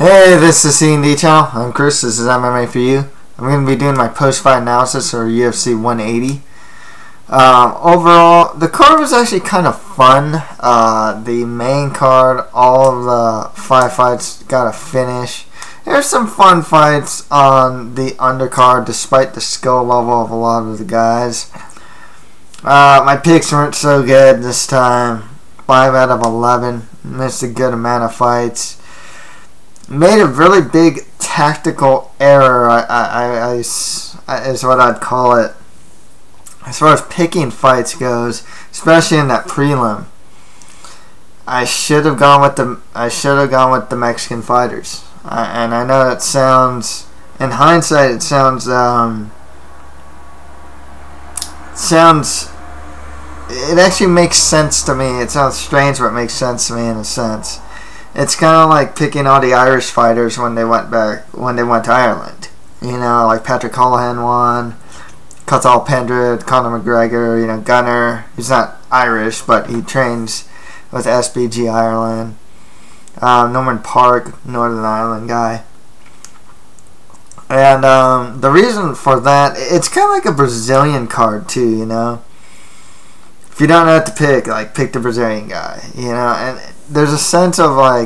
Hey, this is C&D Channel. I'm Chris. This is MMA for you. I'm going to be doing my post-fight analysis for UFC 180. Overall, the card was actually kind of fun. The main card, all of the 5 fights got a finish. There's some fun fights on the undercard, despite the skill level of a lot of the guys. My picks weren't so good this time. 5 out of 11. Missed a good amount of fights. Made a really big tactical error, is what I'd call it, as far as picking fights goes, especially in that prelim. I should have gone with the Mexican fighters, and I know that sounds, in hindsight, it sounds it actually makes sense to me. It sounds strange, but it makes sense to me in a sense. It's kind of like picking all the Irish fighters when they went to Ireland. You know, like Patrick Holohan won, Cathal Pendred, Conor McGregor, Gunnar. He's not Irish, but he trains with SBG Ireland. Norman Park, Northern Ireland guy. And the reason for that, it's kind of like a Brazilian card too, If you don't know what to pick, pick the Brazilian guy, and there's a sense of I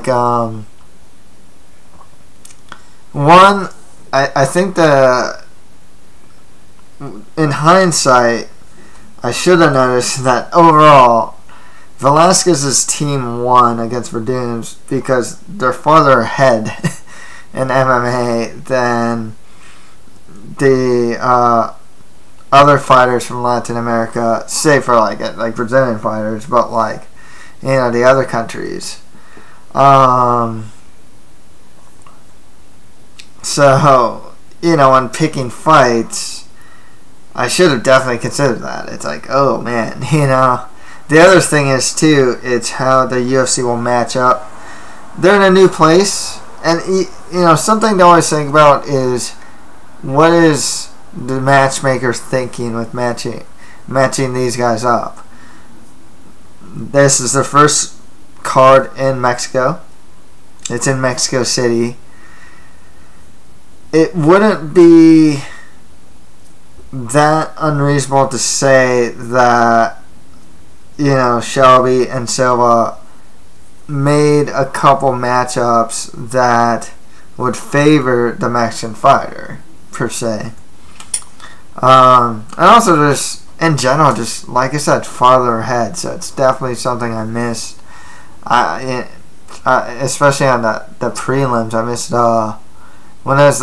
think in hindsight, I should have noticed that overall, Velasquez's team won against Verdum's because they're farther ahead in MMA than the other fighters from Latin America, say for like Brazilian fighters, but the other countries. So, when picking fights, I should have definitely considered that. It's like, oh man, The other thing is too, it's how the UFC will match up. They're in a new place, and something to always think about is what is the matchmaker thinking with matching these guys up. This is the first card in Mexico. It's in Mexico City. It wouldn't be that unreasonable to say that Shelby and Silva made a couple matchups that would favor the Mexican fighter per se. And also just in general, just like I said, farther ahead. So it's definitely something I missed. Especially on the prelims, I missed when it was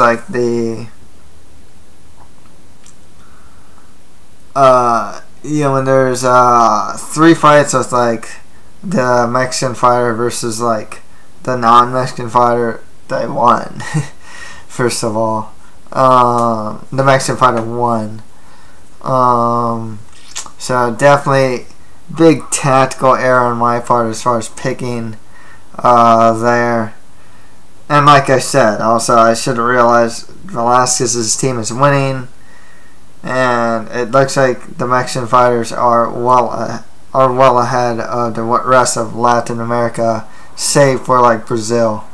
when there's 3 fights with the Mexican fighter versus the non-Mexican fighter, they won. First of all. The Mexican fighter won. So definitely big tactical error on my part as far as picking there. And like I said, also I should have realized Velasquez's team is winning, and it looks like the Mexican fighters are well ahead of the rest of Latin America, save for Brazil.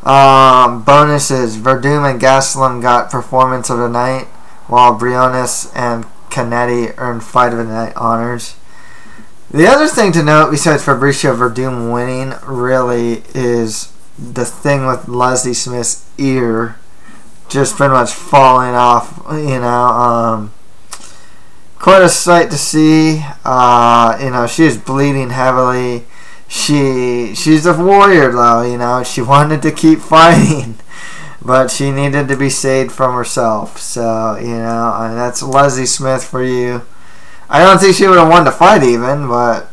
Bonuses: Verdum and Gastelum got performance of the night, while Briones and Canetti earned fight of the night honors. The other thing to note, besides Fabricio Verdum winning, really is the thing with Leslie Smith's ear just pretty much falling off. Quite a sight to see. She is bleeding heavily. She's a warrior though, she wanted to keep fighting, but she needed to be saved from herself. So, and that's Leslie Smith for you. I don't think she would have won the fight even, but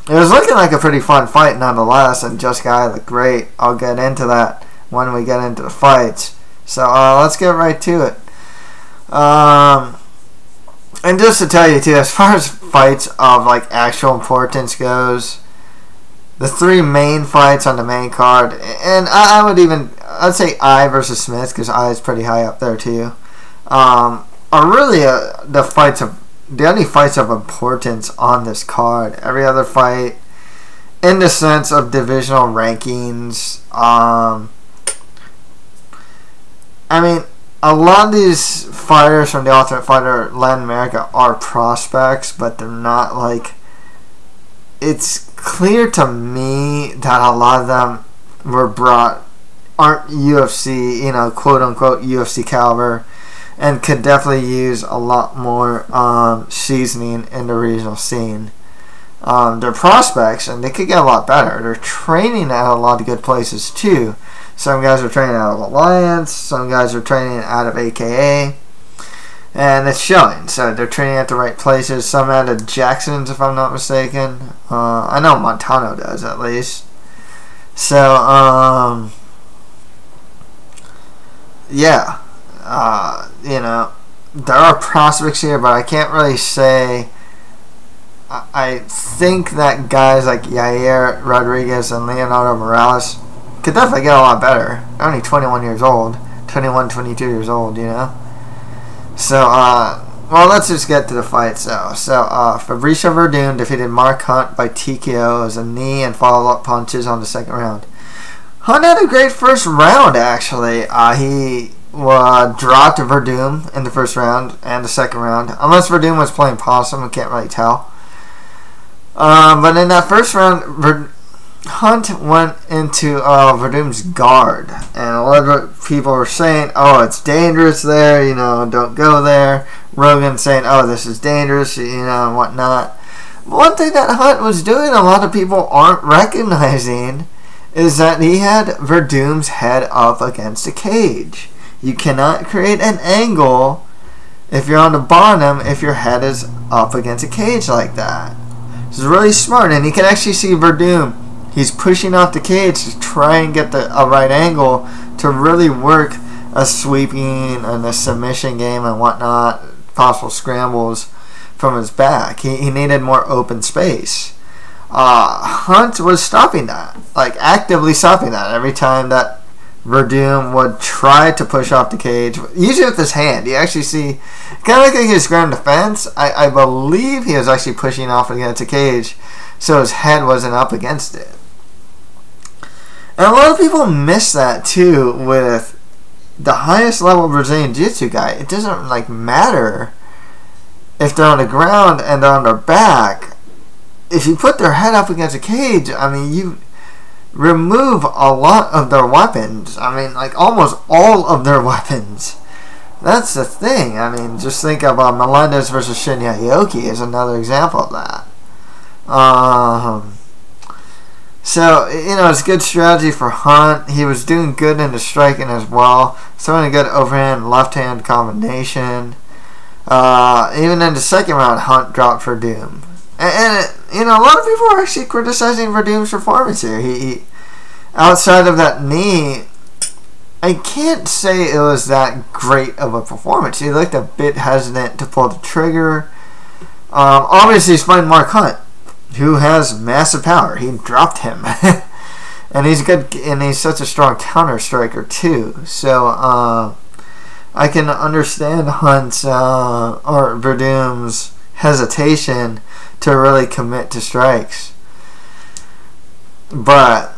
it was looking like a pretty fun fight nonetheless, and Jessica Eye looked great. I'll get into that when we get into the fights. So let's get right to it. And just to tell you too, as far as fights of actual importance goes, the 3 main fights on the main card, and I'd say Eye versus Smith, because Eye is pretty high up there too, are really the only fights of importance on this card. Every other fight, in the sense of divisional rankings, I mean, a lot of these fighters from the Ultimate Fighter Latin America are prospects, but they're not like. It's clear to me that a lot of them aren't UFC, quote unquote UFC caliber, and could definitely use a lot more seasoning in the regional scene. They're prospects, and they could get a lot better. They're training at a lot of good places too. Some guys are training out of Alliance, some guys are training out of AKA, and it's showing. So they're training at the right places. Some out of Jackson's, if I'm not mistaken. I know Montano does, at least. So, yeah. There are prospects here, but I can't really say. I think that guys like Yair Rodriguez and Leonardo Morales could definitely get a lot better. They're only 21 years old. 21, 22 years old, So, well, let's just get to the fights, though. So, Fabricio Verdun defeated Mark Hunt by TKO as a knee and follow-up punches on the second round. Hunt had a great first round, actually. He dropped Verdun in the first round and the second round. Unless Verdun was playing possum, we can't really tell. But in that first round, Hunt went into Verdun's guard, and a lot of people were saying, "Oh, it's dangerous there. Don't go there." Rogan saying, "Oh, this is dangerous," and whatnot. One thing that Hunt was doing, a lot of people aren't recognizing, is that he had Verdun's head up against a cage. You cannot create an angle if you're on the bottom if your head is up against a cage like that. This is really smart, and you can actually see Verdun. He's pushing off the cage to try and get a right angle to really work a sweeping and a submission game and whatnot, possible scrambles from his back. He needed more open space. Hunt was stopping that, like actively stopping that every time that Verdun would try to push off the cage, usually with his hand. You actually see, kind of like his ground defense, I believe he was actually pushing off against the cage so his head wasn't up against it. And a lot of people miss that too with the highest level Brazilian Jiu-Jitsu guy. It doesn't matter if they're on the ground and they're on their back. If you put their head up against a cage, you remove a lot of their weapons. Almost all of their weapons. That's the thing. Just think of Melendez versus Shinya Aoki is another example of that. So, it's a good strategy for Hunt. He was doing good in the striking as well. Throwing a good overhand left-hand combination. Even in the second round, Hunt dropped Verdun. And a lot of people are actually criticizing Verdun's performance here. He outside of that knee, I can't say it was that great of a performance. He looked a bit hesitant to pull the trigger. Obviously, he's fighting Mark Hunt, who has massive power. He dropped him. And he's good, and he's such a strong counter striker too. So I can understand Hunt's or Verdun's hesitation to really commit to strikes. But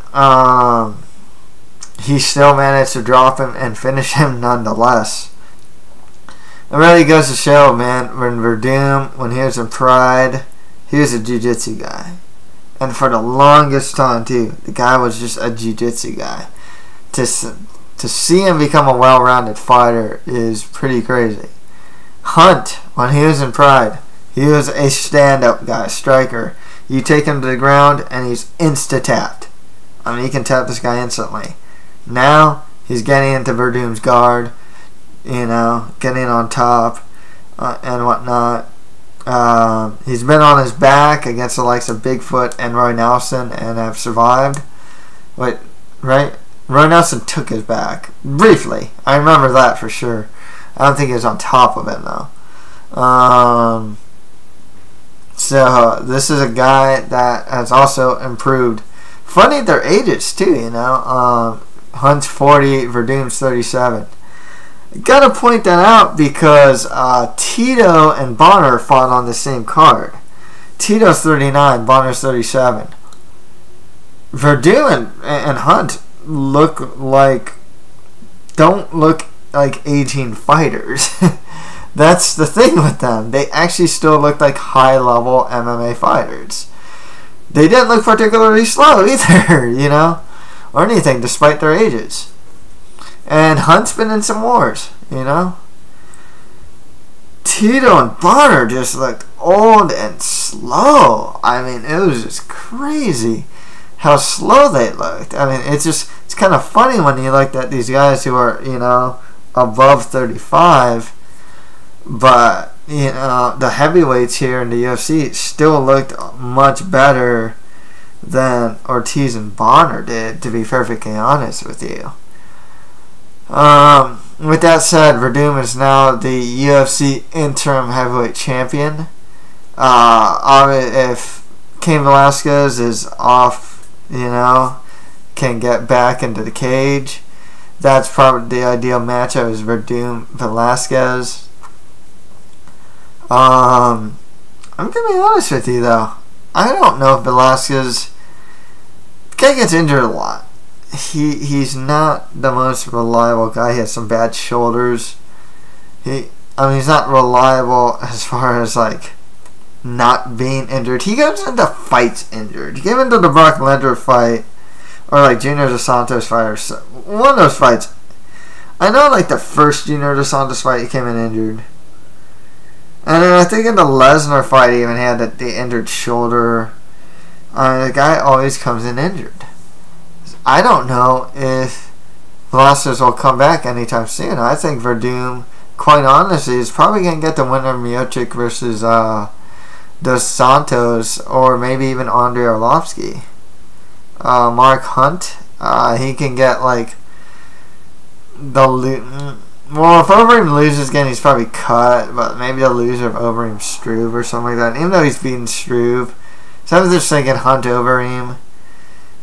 he still managed to drop him and finish him nonetheless. It really goes to show, man, when Verdun, when he was in Pride, he was a jiu-jitsu guy. And for the longest time, too, the guy was just a jiu-jitsu guy. To see him become a well-rounded fighter is pretty crazy. Hunt, when he was in Pride, he was a stand-up guy, striker. You take him to the ground, and he's insta-tapped. You can tap this guy instantly. Now, he's getting into Verdun's guard, getting on top, and whatnot. He's been on his back against the likes of Bigfoot and Roy Nelson and have survived. Wait, right? Roy Nelson took his back. Briefly. I remember that for sure. I don't think he was on top of him, though. So, this is a guy that has also improved. Funny, their ages, too, Hunt's 40, Verdun's 37. Gotta point that out because Tito and Bonner fought on the same card. Tito's 39, Bonner's 37. Verdun and Hunt don't look like aging fighters. That's the thing with them. They actually still look like high-level MMA fighters. They didn't look particularly slow either, you know, or anything, despite their ages. And Hunt's been in some wars, you know. Tito and Bonner just looked old and slow. I mean, it was just crazy how slow they looked. I mean, it's kind of funny when you looked at these guys who are, you know, above 35. But, you know, the heavyweights here in the UFC still looked much better than Ortiz and Bonner did, to be perfectly honest with you. With that said, Verdum is now the UFC interim heavyweight champion. If Cain Velasquez is off, you know, can get back into the cage, that's probably the ideal matchup, is Verdum Velasquez. I'm gonna be honest with you though. I don't know if Velasquez, the guy gets injured a lot. He's not the most reliable guy. He has some bad shoulders. He's not reliable as far as like not being injured. He goes into fights injured. He came into the Brock Lesnar fight, or like Junior Dos Santos fight, or one of those fights. I know like the first Junior Dos Santos fight he came in injured. And then I think in the Lesnar fight he even had the injured shoulder. The guy always comes in injured. I don't know if Velasquez will come back anytime soon. I think Verdum, quite honestly, is probably going to get the winner of Miocic versus Dos Santos, or maybe even Andrei Arlovsky. Mark Hunt, he can get like well, if Overeem loses again, he's probably cut, but maybe the loser of Overeem Struve or something like that. Even though he's beaten Struve, so I was just thinking Hunt Overeem.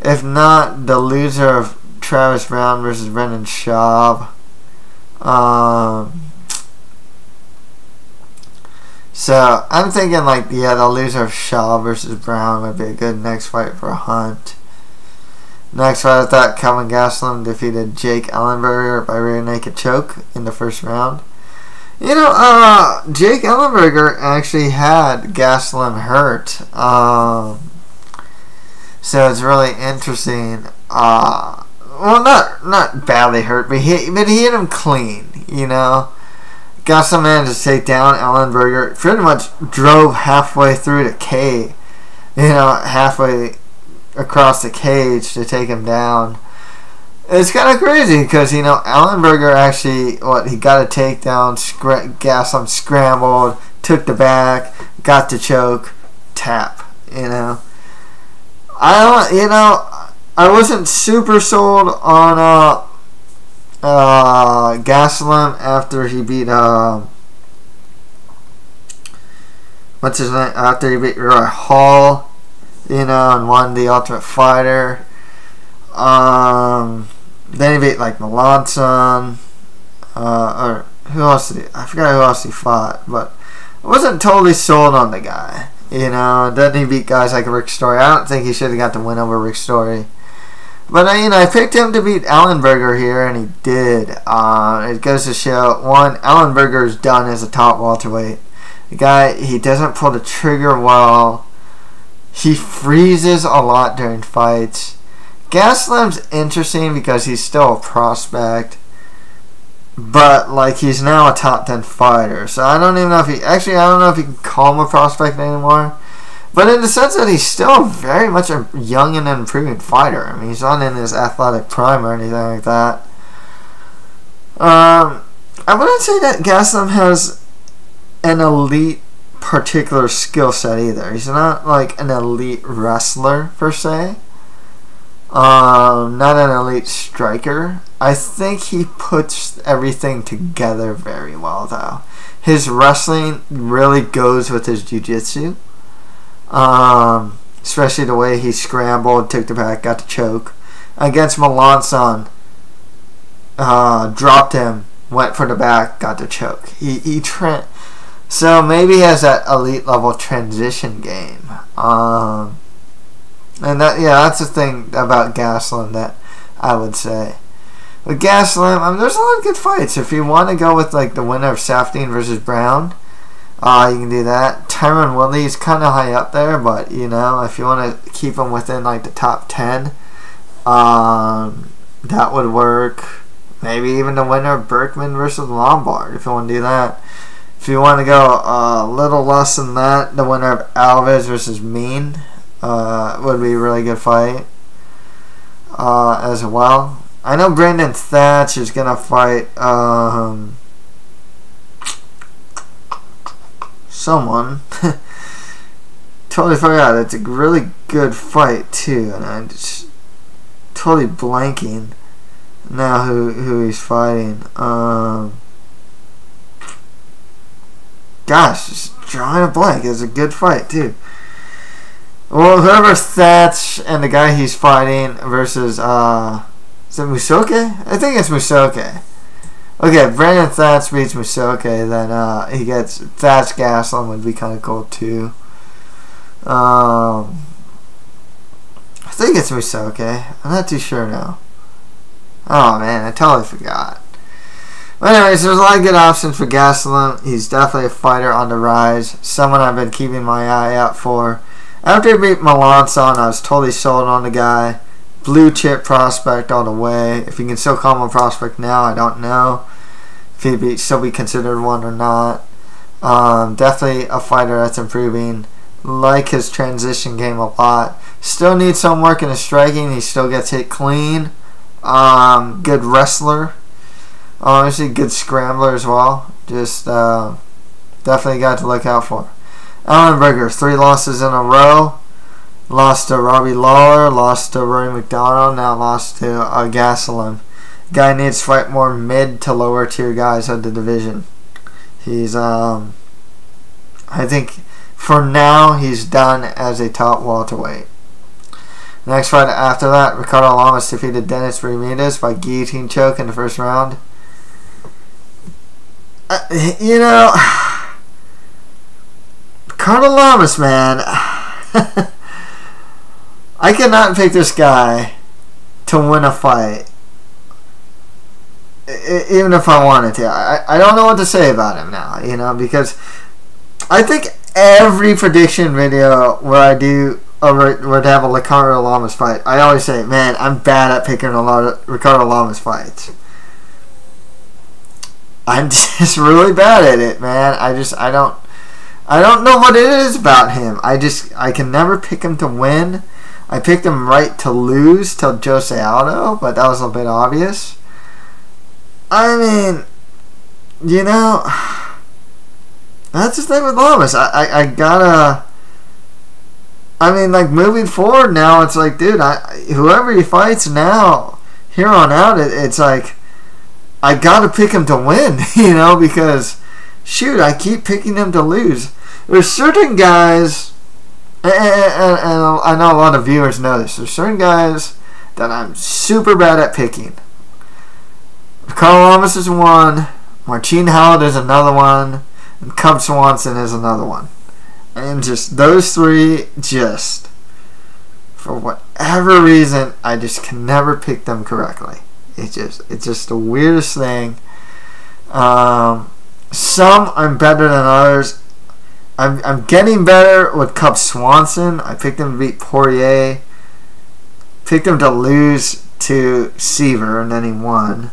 If not, the loser of Travis Brown versus Brendan Schaub. So I'm thinking like, yeah, the loser of Schaub versus Brown would be a good next fight for Hunt. Next fight, I thought Kelvin Gastelum defeated Jake Ellenberger by rear naked choke in the first round. You know, Jake Ellenberger actually had Gastelum hurt. So it's really interesting. Well, not badly hurt, but he hit him clean, you know. Gastelum managed to take down Ellenberger. Pretty much drove halfway through the cage, you know, halfway across the cage to take him down. It's kind of crazy because, you know, Ellenberger actually, he got a takedown, Gastelum scrambled, took the back, got the choke, tap, you know. I wasn't super sold on Gastelum after he beat what's his name? After he beat Roy Hall, you know, and won the Ultimate Fighter. Then he beat like Melanson, or who else? I forgot who else he fought, but I wasn't totally sold on the guy. You know, then he beat guys like Rick Story. I don't think he should have got the win over Rick Story. But, I picked him to beat Ellenberger here, and he did. It goes to show, one, Ellenberger is done as a top welterweight. The guy, he doesn't pull the trigger well. He freezes a lot during fights. Gastelum's interesting because he's still a prospect. But, like, he's now a top 10 fighter. So I don't even know if he... Actually, I don't know if you can call him a prospect anymore. But in the sense that he's still very much a young and improving fighter. I mean, he's not in his athletic prime or anything like that. I wouldn't say that Gastelum has an elite particular skill set either. He's not, like, an elite wrestler, per se. Not an elite striker. I think he puts everything together very well, though. His wrestling really goes with his jiu-jitsu. Especially the way he scrambled, took the back, got the choke. Against Melanson, dropped him, went for the back, got the choke. So maybe he has that elite level transition game. And that's the thing about Gastelum that I would say. With Gaslam, there's a lot of good fights. If you want to go with like the winner of Safdien versus Brown, you can do that. Tyron Woodley is kind of high up there, but you know, if you want to keep him within like the top 10, that would work. Maybe even the winner of Berkman versus Lombard, if you want to do that. If you want to go a little less than that, the winner of Alves versus Mean would be a really good fight as well. I know Brandon Thatch is going to fight someone. Totally forgot. It's a really good fight too, and I'm just totally blanking now who he's fighting. Gosh, just drawing a blank. It's a good fight too. Well, whoever Thatch and the guy he's fighting versus is it Musoke? I think it's Musoke. Okay, Brandon Thatch beats Musoke, then he gets Thatch Gaslam would be kind of cool too. I think it's Musoke. I'm not too sure now. Oh man, I totally forgot. But anyways, there's a lot of good options for Gaslam. He's definitely a fighter on the rise. Someone I've been keeping my eye out for. After he beat Melanson, I was totally sold on the guy. Blue chip prospect all the way. If you can still call him a prospect now, I don't know if he'd still be considered one or not. Definitely a fighter that's improving. Like his transition game a lot. Still needs some work in his striking. He still gets hit clean. Good wrestler. Obviously, good scrambler as well. Just definitely a guy to look out for. Ellenberger, 3 losses in a row. Lost to Robbie Lawler, lost to Rory McDonald, now lost to Gaslam. Guy needs to fight more mid to lower tier guys of the division. He's, I think, for now, he's done as a top welterweight. Next fight after that, Ricardo Lamas defeated Dennis Bermudez by guillotine choke in the first round. You know, Ricardo Lamas, man. I cannot pick this guy to win a fight, even if I wanted to. I don't know what to say about him now, you know, because I think every prediction video where I do where to have a Ricardo Lamas fight, I always say, man, I'm bad at picking a lot of Ricardo Lamas fights. I'm just really bad at it, man. I don't know what it is about him. I can never pick him to win. I picked him right to lose till Jose Aldo, but that was a bit obvious. I mean, you know, that's the thing with Lamas. I gotta. I mean, like, moving forward now, it's like, dude, whoever he fights now, here on out, it's like, I gotta pick him to win, you know, because, shoot, I keep picking him to lose. There's certain guys, and I know a lot of viewers know this, there's certain guys that I'm super bad at picking. Carl Lamas is one, Marcin Howard is another one, and Cub Swanson is another one. And just those three, just for whatever reason, I just can never pick them correctly. It's just the weirdest thing. Some I'm better than others. I'm getting better with Cub Swanson. I picked him to beat Poirier. Picked him to lose to Seaver, and then he won.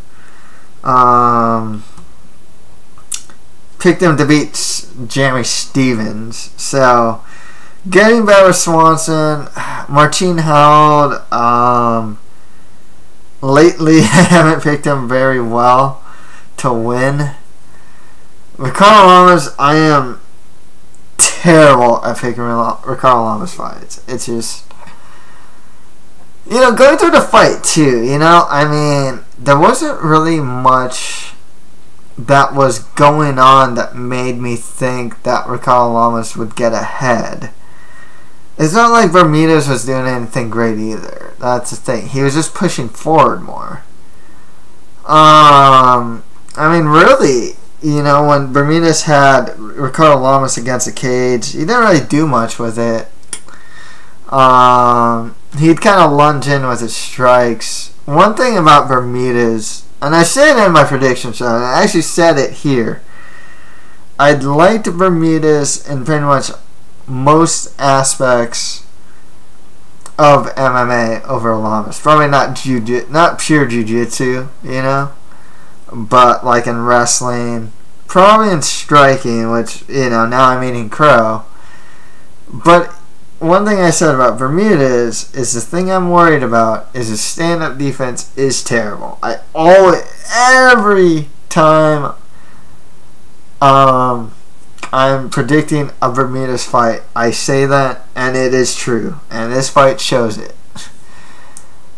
Picked him to beat Jeremy Stevens. So, getting better with Swanson. Marcin Howard. Lately, I haven't picked him very well to win. Ricardo Lamas, I am terrible at picking Ricardo Lamas fights. It's just, you know, going through the fight too, you know, I mean, there wasn't really much that was going on that made me think that Ricardo Lamas would get ahead. It's not like Bermudez was doing anything great either. That's the thing. He was just pushing forward more. I mean, really, you know, when Bermudez had Ricardo Lamas against the cage, he didn't really do much with it. He'd kind of lunge in with his strikes, one thing about Bermudez, and I said it in my prediction show, and I actually said it here. I'd like Bermudez in pretty much most aspects of MMA over Lamas. Probably not pure jiu-jitsu, you know, but like in wrestling, probably in striking, which, you know, now I'm eating crow. But one thing I said about Bermudez is the thing I'm worried about is his stand-up defense is terrible. Every time I'm predicting a Bermudez fight, I say that, and it is true. And this fight shows it.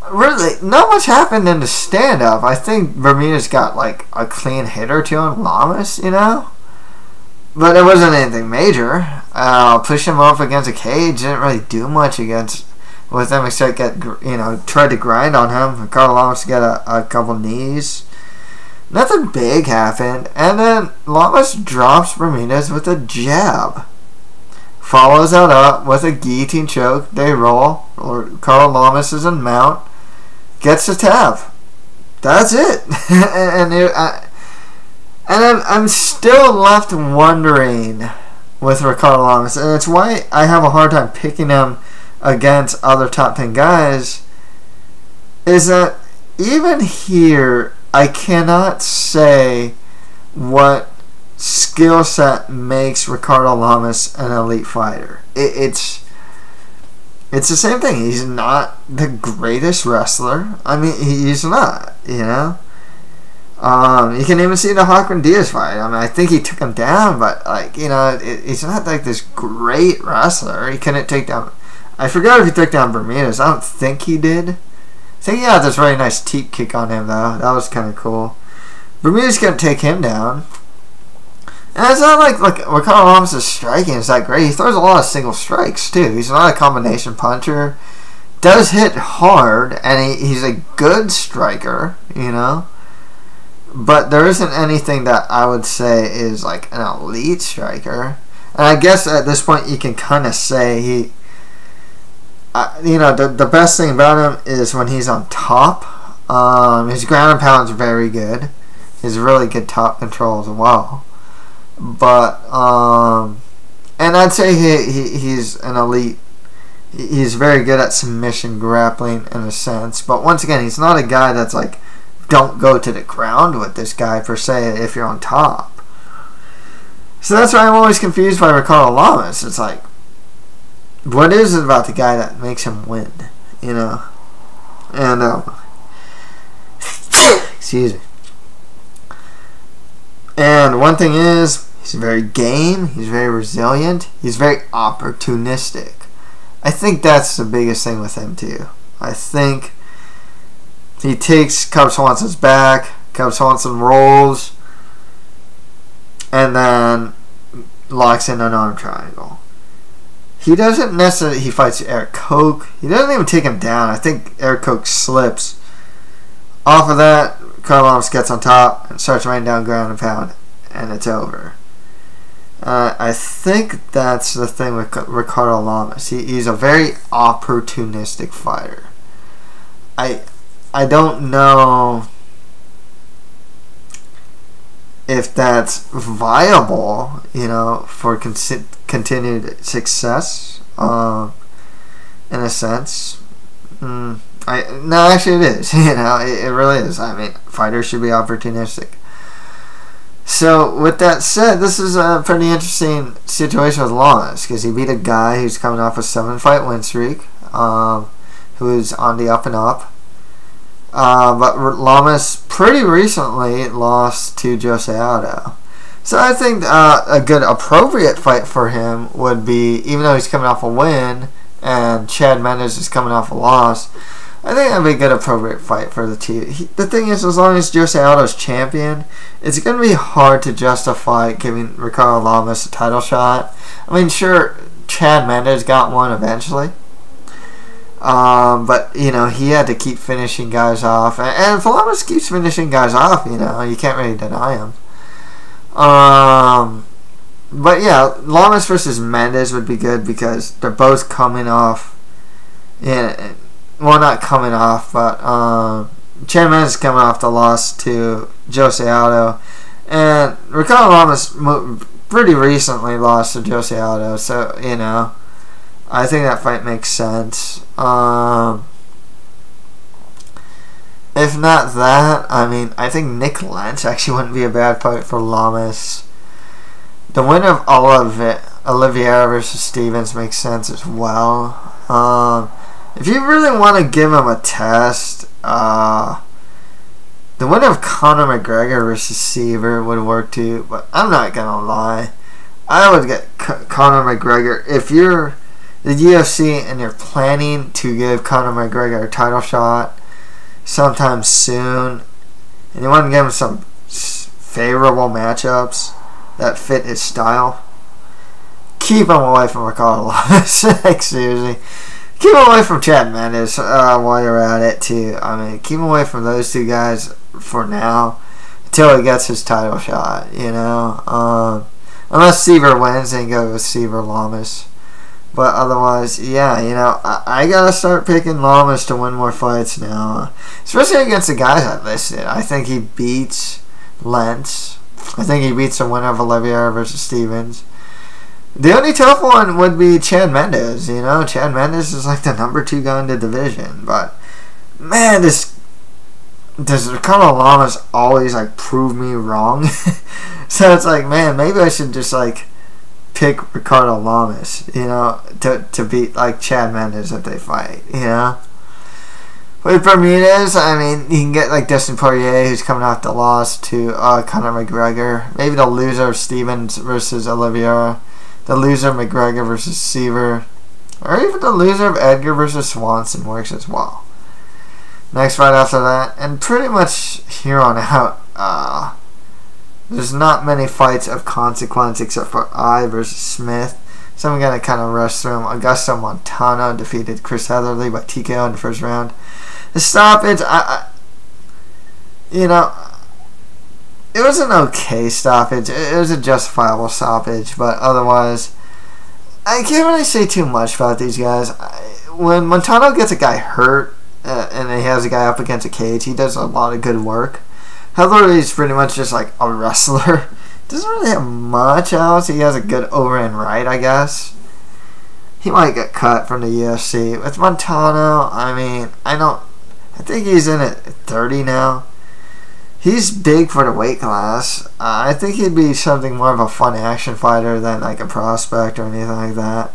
Really, not much happened in the stand-up. I think Bermudez got like a clean hit or two on Lamas, you know? But it wasn't anything major. Push him up against a cage. Didn't really do much with him except tried to grind on him. Ricardo Lamas got a couple knees. Nothing big happened. And then Lamas drops Bermudez with a jab. Follows that up with a guillotine choke. They roll. Ricardo Lamas is in mount. Gets the tap. That's it. And I'm still left wondering with Ricardo Lamas, and it's why I have a hard time picking him against other top 10 guys, is that even here, I cannot say what skill set makes Ricardo Lamas an elite fighter. It's the same thing. He's not the greatest wrestler. I mean, he's not, you know? You can even see the Hockman Diaz fight. I mean, I think he took him down, but, like, you know, he's not like this great wrestler. He couldn't take down... I forgot if he took down Bermudez. I don't think he did. I think he had this really nice teep kick on him, though. That was kind of cool. Bermudez couldn't take him down. And it's not like Ricardo Lamas' striking is that great. He throws a lot of single strikes, too. He's not a combination puncher. Does hit hard, and he's a good striker, you know? But there isn't anything that I would say is like an elite striker. And I guess at this point you can kind of say the best thing about him is when he's on top. His ground and pound is very good. He's really good top control as well. But and I'd say he's an elite. He's very good at submission grappling in a sense. But once again, he's not a guy that's like, don't go to the ground with this guy per se if you're on top. So that's why I'm always confused by Ricardo Lamas. It's like, what is it about the guy that makes him win? You know? And, excuse me. And one thing is, he's very game, he's very resilient, he's very opportunistic. I think that's the biggest thing with him too. I think he takes Cub Swanson's back, Cub Swanson rolls, and then locks in an arm triangle. He doesn't necessarily, he fights Eric Koch. He doesn't even take him down. I think Eric Koch slips. Off of that, Lamas gets on top and starts raining down ground and pound, and it's over. I think that's the thing with Ricardo Lamas. He's a very opportunistic fighter. I don't know if that's viable, you know, for continued success, in a sense. No, actually it is. You know, it really is. I mean, fighters should be opportunistic. So, with that said, this is a pretty interesting situation with Lamas, because he beat a guy who's coming off a 7-fight win streak, who is on the up and up. But Lamas pretty recently lost to Jose Aldo. So I think a good appropriate fight for him would be, even though he's coming off a win and Chad Mendes is coming off a loss, I think that would be a good appropriate fight for the two. The thing is, as long as Jose Aldo's champion, it's going to be hard to justify giving Ricardo Lamas a title shot. I mean, sure, Chad Mendes got one eventually. But, you know, he had to keep finishing guys off. And if Lamas keeps finishing guys off, you know, you can't really deny him. But, yeah, Lamas versus Mendes would be good because they're both coming off. Yeah, well, not coming off, but Chad Mendes is coming off the loss to Jose Aldo, and Ricardo Lamas pretty recently lost to Jose Aldo, so I think that fight makes sense. If not that, I think Nick Lentz actually wouldn't be a bad fight for Lamas. The winner of Oliveira versus Stevens makes sense as well. If you really want to give him a test, the winner of Conor McGregor versus Seaver would work too, but I'm not gonna lie. I would get Conor McGregor. If you're the UFC and you're planning to give Conor McGregor a title shot sometime soon, and you want to give him some favorable matchups that fit his style, keep him away from Ricardo Lamas. Like, seriously. Keep him away from Chad Mendes while you're at it, too. Keep him away from those two guys for now until he gets his title shot, Unless Seaver wins, then go with Seaver Lamas. But otherwise, I gotta start picking Lamas to win more fights now. Especially against the guys I listed. I think he beats Lentz. I think he beats the winner of Oliveira versus Stevens. The only tough one would be Chad Mendes. Chad Mendes is like the number 2 guy in the division. But, man, does Ricardo Lamas always, prove me wrong? So it's like, man, maybe I should just, pick Ricardo Lamas, to beat, Chad Mendes if they fight, With Bermudez, you can get, Dustin Poirier, who's coming off the loss to Conor McGregor. Maybe the loser of Stevens versus Oliveira. The loser of McGregor versus Seaver. Or even the loser of Edgar versus Swanson works as well. Next fight after that, and pretty much here on out, there's not many fights of consequence except for I versus Smith. So I'm going to kind of rush through them. Augusto Montano defeated Chris Heatherly by TKO in the first round. The stoppage, it was an okay stoppage. It was a justifiable stoppage, but otherwise, I can't really say too much about these guys. When Montano gets a guy hurt and he has a guy up against a cage, he does a lot of good work. Heatherly's pretty much just a wrestler. Doesn't really have much else. He has a good overhand right, I guess. He might get cut from the UFC. With Montano, I think he's in at 30 now. He's big for the weight class. I think he'd be something more of a fun action fighter than a prospect or anything like that.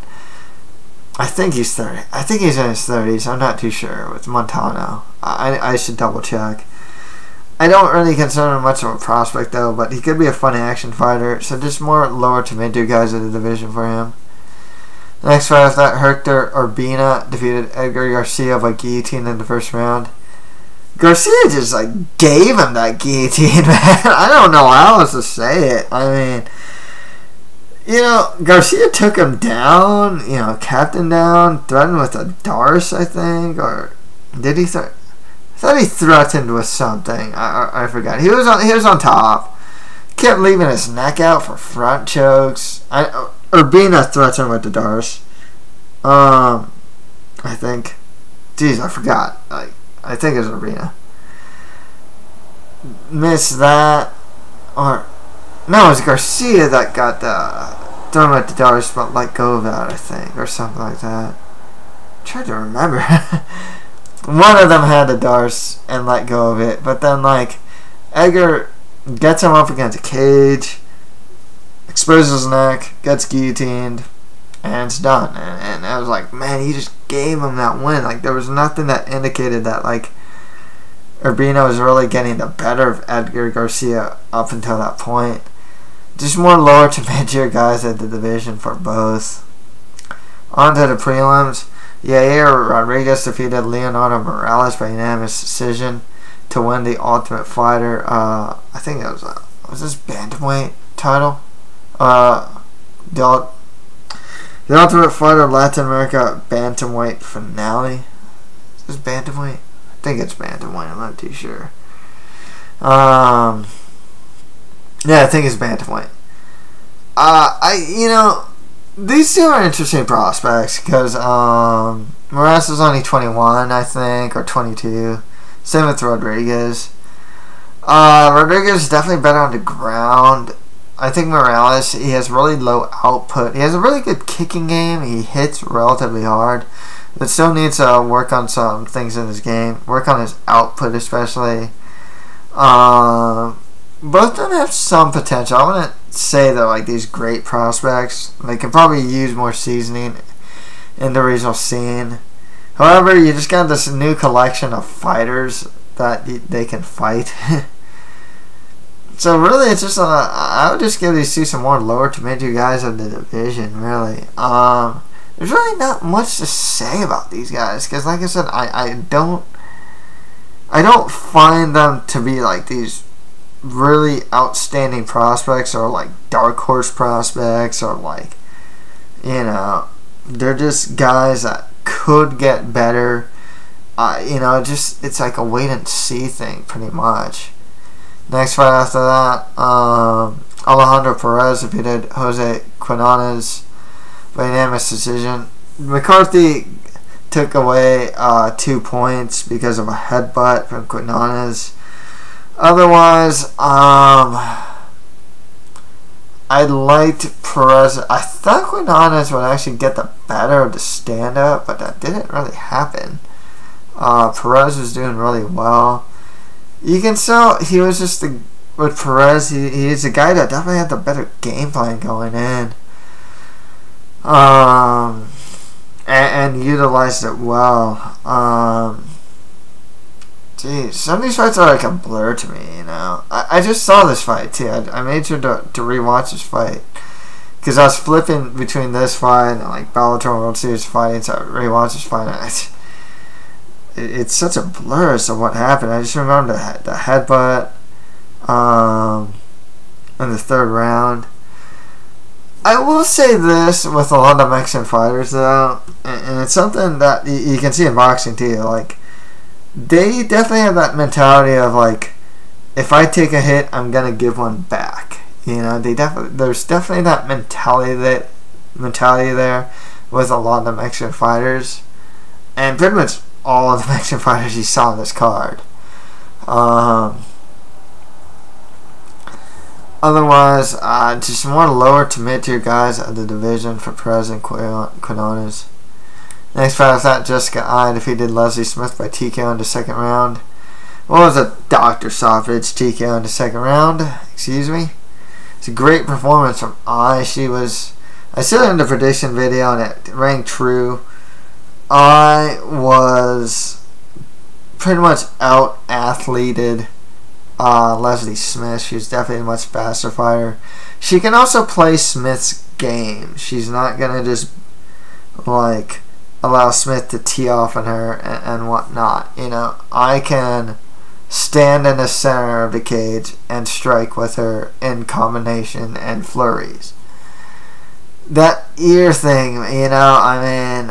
I think he's 30. I think he's in his 30s. I'm not too sure with Montano. I should double check. I don't really consider him much of a prospect though, but he could be a fun action fighter. So just more lower to mid-tier guys in the division for him. The next fight after that, Hector Urbina defeated Edgar Garcia by guillotine in the first round. Garcia just gave him that guillotine, man. I don't know how else to say it. Garcia took him down, kept him down, threatened with a Darce, I think, or did he? I thought he threatened with something. I forgot. He was on top. Kept leaving his neck out for front chokes. Urbina threatened with the Darce. I think. Jeez, I forgot. I think it was Urbina. Missed that. Or no, it was Garcia that got thrown with the Darce but let go of that, I think, or something like that. I'm trying to remember. One of them had the Darce and let go of it, but then Edgar gets him up against a cage, exposes his neck, gets guillotined, and it's done. And I was like, man, he just gave him that win. There was nothing that indicated that Urbina was really getting the better of Edgar Garcia up until that point. Just more lower to mid-tier guys at the division for both. On to the prelims. Yair Rodriguez defeated Leonardo Morales by unanimous decision to win the Ultimate Fighter. I think it was this bantamweight title. The Ultimate Fighter Latin America bantamweight finale. Is this bantamweight? I think it's bantamweight. I'm not too sure. Yeah, I think it's bantamweight. These two are interesting prospects because Morales is only 21, I think, or 22. Same with Rodriguez. Rodriguez is definitely better on the ground. I think Morales, he has really low output. He has a really good kicking game. He hits relatively hard, but still needs to work on some things in his game. Work on his output especially. Both of them have some potential. I wouldn't say they're like these great prospects. They can probably use more seasoning in the regional scene. However, you just got this new collection of fighters that they can fight. So really, it's just I would just give these two some more lower to mid-tier guys of the division. Really, there's really not much to say about these guys because, like I said, I don't find them to be like these really outstanding prospects or like dark horse prospects or like, you know, they're just guys that could get better. You know, just it's like a wait and see thing pretty much. Next fight after that, Alejandro Perez defeated Jose Quinones by unanimous decision. McCarthy took away 2 points because of a headbutt from Quinones. Otherwise, I liked Perez. I thought Quinones would actually get the better of the stand-up, but that didn't really happen. Perez was doing really well. You can tell he was just with Perez. He's a guy that definitely had the better game plan going in, and utilized it well. Geez, some of these fights are like a blur to me. You know, I just saw this fight too. I made sure to rewatch this fight because I was flipping between this fight and like Bellator World Series fighting. So I rewatched this fight. It's such a blur as to what happened. I just remember the headbutt in the third round. I will say this with a lot of Mexican fighters though, and it's something that you can see in boxing too. Like, they definitely have that mentality of like, if I take a hit, I'm gonna give one back. You know, there's definitely that mentality there with a lot of the Mexican fighters, and pretty much all of the Mexican fighters you saw on this card. Otherwise, just more lower to mid-tier guys of the division for Perez and Quinones. Next fight was that Jessica I defeated Leslie Smith by TKO in the second round. What was a Dr. Stoppage TKO in the second round? Excuse me. It's a great performance from I. I said it in the prediction video and it rang true. I was pretty much out-athleted Leslie Smith. She was definitely a much faster fighter. She can also play Smith's game. She's not going to just like allow Smith to tee off on her and whatnot. You know, I can stand in the center of the cage and strike with her in combination and flurries. That ear thing, you know, I mean,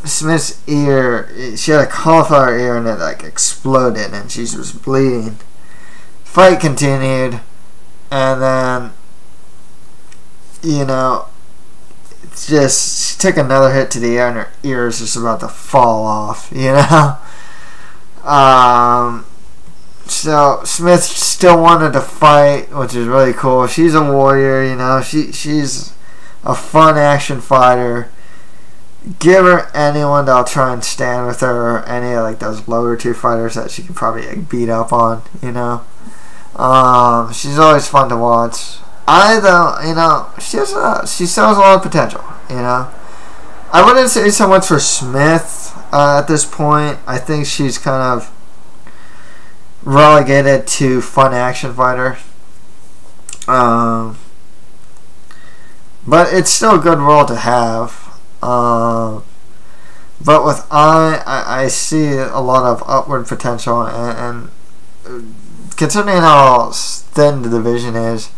Smith's ear, she had a cauliflower ear and it like exploded and she was bleeding. Fight continued, and then, you know, it's just, she took another hit to the ear and her ear is just about to fall off, you know? So Smith still wanted to fight, which is really cool. She's a warrior, you know, she's a fun action fighter. Give her anyone that'll try and stand with her, or any of like those lower tier fighters that she can probably like, beat up on, you know. She's always fun to watch. Though, you know, she shows a lot of potential, you know. I wouldn't say so much for Smith at this point. I think she's kind of relegated to fun action fighter. But it's still a good role to have. But with I see a lot of upward potential, and considering how thin the division is,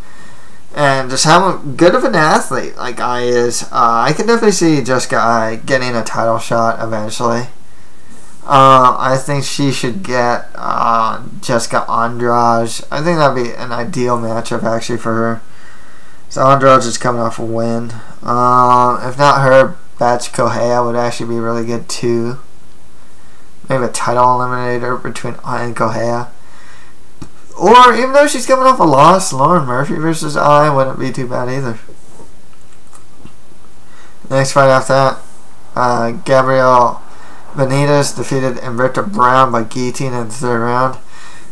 and just how good of an athlete like I is, I can definitely see Jessica I getting a title shot eventually. I think she should get Jessica Andrade. I think that'd be an ideal matchup actually for her. So Andrade is coming off a win. If not her, Batch Kohea would actually be really good too. maybe a title eliminator between Ai and Kohea. Or even though she's coming off a loss, Lauren Murphy versus Ai wouldn't be too bad either. Next fight after that, Gabrielle Benitez defeated Humberto Brown by guillotine in the third round.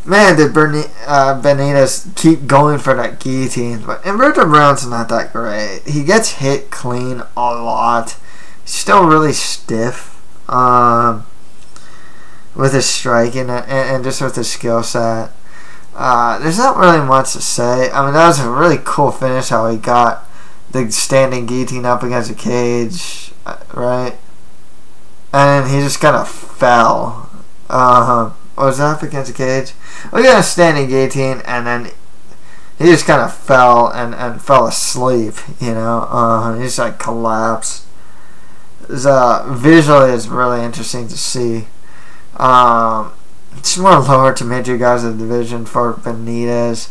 Man, did Benitez keep going for that guillotine. But Humberto Brown's not that great. He gets hit clean a lot. He's still really stiff with his striking and just with his skill set. There's not really much to say. I mean, that was a really cool finish how he got the standing guillotine up against the cage, right? And he just kind of fell. Was that up against the cage? We got a standing guillotine, and then he just kind of fell and fell asleep, you know. He just like collapsed. Visually, it's really interesting to see. It's more lower to mid-tier guys in the division for Benitez.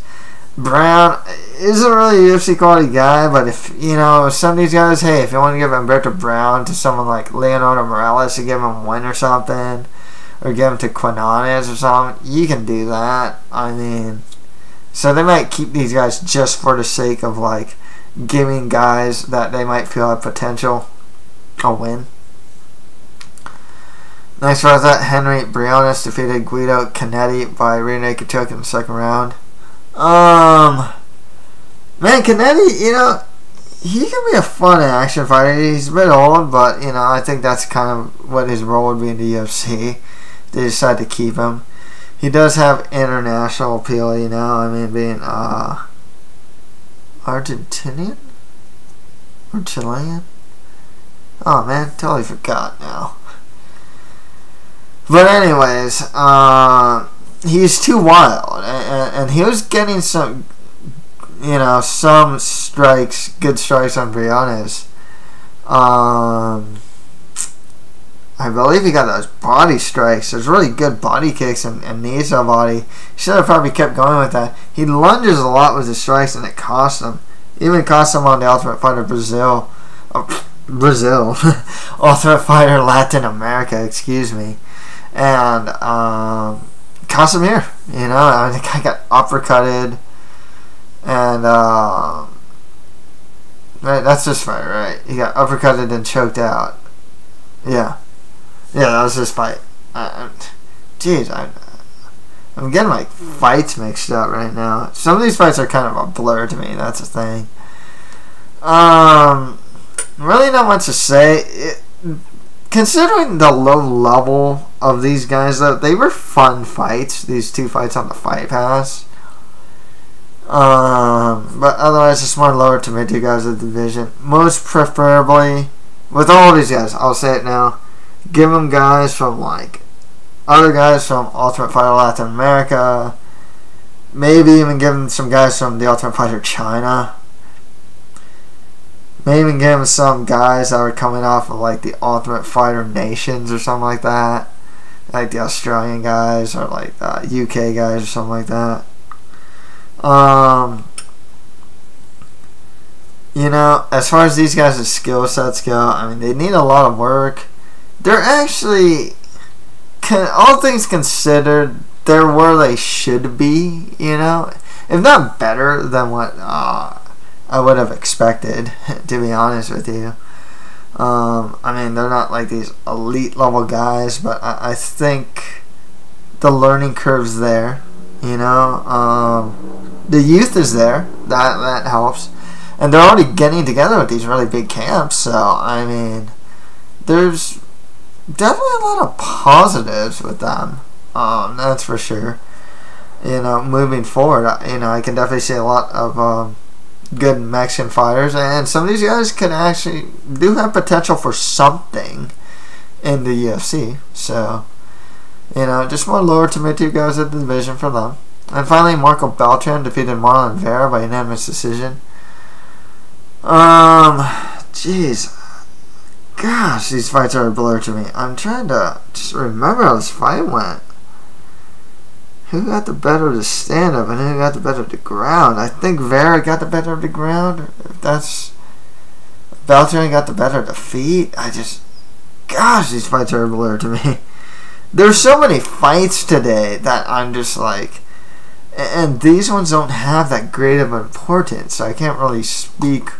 Brown isn't really a UFC quality guy, but if, you know, some of these guys, hey, if you want to give Humberto Brown to someone like Leonardo Morales to give him a win or something, or give him to Quinones or something, you can do that. I mean, so they might keep these guys just for the sake of, like, giving guys that they might feel have potential a win. Next was that Henry Briones defeated Guido Canetti by rear naked choke in the second round. Man, Canetti, you know, he can be a fun action fighter. He's a bit old, but, you know, I think that's kind of what his role would be in the UFC. They decide to keep him. He does have international appeal, you know, I mean, being, Argentinian? Or Chilean? Oh, man, totally forgot now. But anyways, he's too wild, and he was getting some, you know, some strikes, good strikes on Briones. I believe he got those body strikes. There's really good body kicks and knees to the body. He should have probably kept going with that. He lunges a lot with his strikes, and it cost him. Even cost him on the Ultimate Fighter Brazil. Ultimate Fighter Latin America, excuse me. And cost him here, you know. I mean, the guy got uppercutted, and right, that's this fight, right? He got uppercutted and choked out. Yeah, that was this fight. Jeez, I'm getting my fights mixed up right now. Some of these fights are kind of a blur to me. That's the thing. Really not much to say. Considering the low level of these guys, though, they were fun fights. These two fights on the Fight Pass. But otherwise, it's more lower to mid-tier guys of the division. Most preferably, with all these guys, I'll say it now, give them guys from, like, other guys from Ultimate Fighter Latin America. Maybe even give them some guys from the Ultimate Fighter China. Maybe even give them some guys that were coming off of, like, the Ultimate Fighter Nations or something like that. Like the Australian guys or, like, the UK guys or something like that. You know, as far as these guys' skill sets go, I mean, they need a lot of work. They're actually, all things considered, they're where they should be, you know. If not better than what I would have expected, to be honest with you. I mean, they're not like these elite level guys, but I think the learning curve's there, you know. The youth is there, that helps. And they're already getting together with these really big camps, so, I mean, there's definitely a lot of positives with them, that's for sure. You know, moving forward, you know, I can definitely see a lot of good Mexican fighters, and some of these guys can actually do have potential for something in the UFC. So, you know, just more lower to mid-tier guys at the division for them. And finally, Marco Beltran defeated Marlon Vera by unanimous decision. Jeez, gosh, these fights are a blur to me. I'm trying to just remember how this fight went. Who got the better of the stand-up and who got the better of the ground? I think Vera got the better of the ground. If that's... Beltran got the better of the feet. Gosh, these fights are a blur to me. there's so many fights today that I'm just like, and these ones don't have that great of importance, so I can't really speak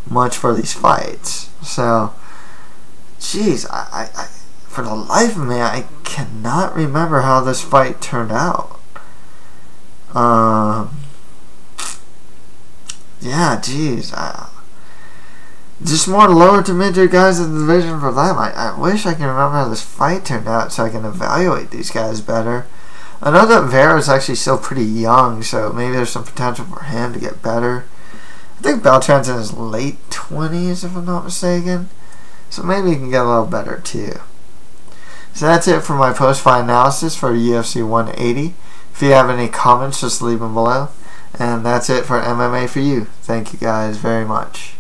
much for these fights. So, jeez, I for the life of me, I cannot remember how this fight turned out. Yeah, jeez, just more lower to mid-tier guys in the division for them. I wish I can remember how this fight turned out so I can evaluate these guys better. I know that Vera's actually still pretty young, so maybe there's some potential for him to get better. I think Beltran's in his late 20s, if I'm not mistaken. So maybe he can get a little better, too. So that's it for my post-fight analysis for UFC 180. If you have any comments, just leave them below. And that's it for MMA for you. Thank you guys very much.